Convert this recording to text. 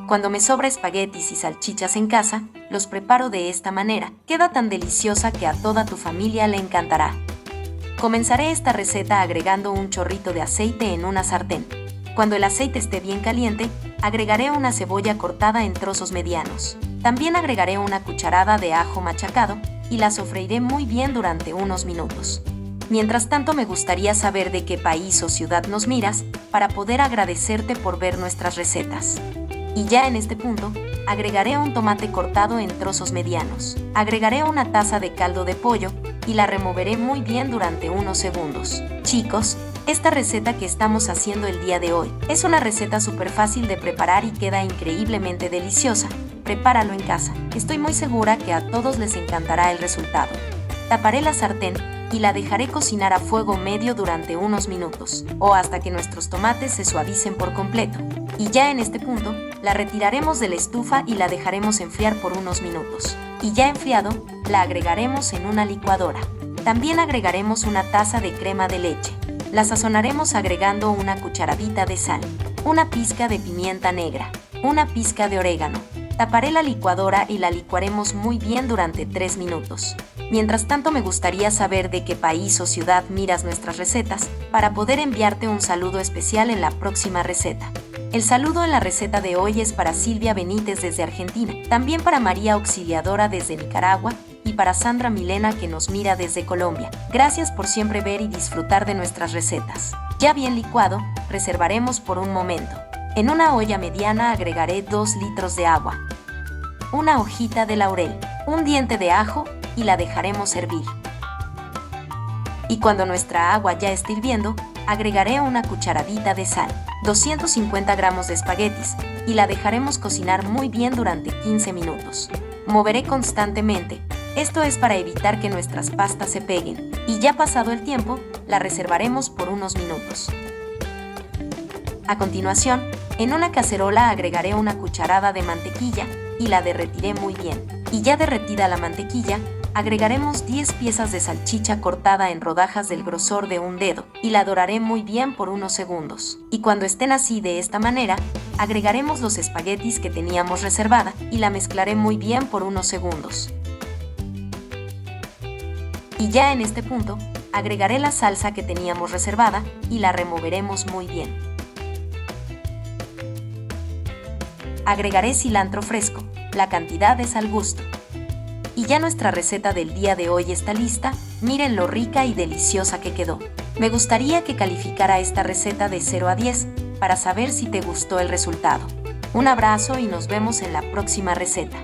Cuando me sobra espaguetis y salchichas en casa, los preparo de esta manera. Queda tan deliciosa que a toda tu familia le encantará. Comenzaré esta receta agregando un chorrito de aceite en una sartén. Cuando el aceite esté bien caliente, agregaré una cebolla cortada en trozos medianos. También agregaré una cucharada de ajo machacado y la sofreiré muy bien durante unos minutos. Mientras tanto, me gustaría saber de qué país o ciudad nos miras para poder agradecerte por ver nuestras recetas. Y ya en este punto, agregaré un tomate cortado en trozos medianos. Agregaré una taza de caldo de pollo y la removeré muy bien durante unos segundos. Chicos, esta receta que estamos haciendo el día de hoy es una receta súper fácil de preparar y queda increíblemente deliciosa. Prepáralo en casa. Estoy muy segura que a todos les encantará el resultado. Taparé la sartén y la dejaré cocinar a fuego medio durante unos minutos, o hasta que nuestros tomates se suavicen por completo. Y ya en este punto, la retiraremos de la estufa y la dejaremos enfriar por unos minutos. Y ya enfriado, la agregaremos en una licuadora. También agregaremos una taza de crema de leche. La sazonaremos agregando una cucharadita de sal, una pizca de pimienta negra, una pizca de orégano. Taparé la licuadora y la licuaremos muy bien durante 3 minutos. Mientras tanto, me gustaría saber de qué país o ciudad miras nuestras recetas para poder enviarte un saludo especial en la próxima receta. El saludo en la receta de hoy es para Silvia Benítez desde Argentina, también para María Auxiliadora desde Nicaragua y para Sandra Milena que nos mira desde Colombia. Gracias por siempre ver y disfrutar de nuestras recetas. Ya bien licuado, reservaremos por un momento. En una olla mediana agregaré 2 litros de agua, una hojita de laurel, un diente de ajo y la dejaremos hervir. Y cuando nuestra agua ya esté hirviendo, agregaré una cucharadita de sal, 250 gramos de espaguetis y la dejaremos cocinar muy bien durante 15 minutos. Moveré constantemente. Esto es para evitar que nuestras pastas se peguen. Y ya pasado el tiempo, la reservaremos por unos minutos. A continuación, en una cacerola agregaré una cucharada de mantequilla y la derretiré muy bien. Y ya derretida la mantequilla, agregaremos 10 piezas de salchicha cortada en rodajas del grosor de un dedo y la doraré muy bien por unos segundos. Y cuando estén así de esta manera, agregaremos los espaguetis que teníamos reservada y la mezclaré muy bien por unos segundos. Y ya en este punto, agregaré la salsa que teníamos reservada y la removeremos muy bien. Agregaré cilantro fresco, la cantidad es al gusto. Y ya nuestra receta del día de hoy está lista. Miren lo rica y deliciosa que quedó. Me gustaría que calificara esta receta de 0 a 10 para saber si te gustó el resultado. Un abrazo y nos vemos en la próxima receta.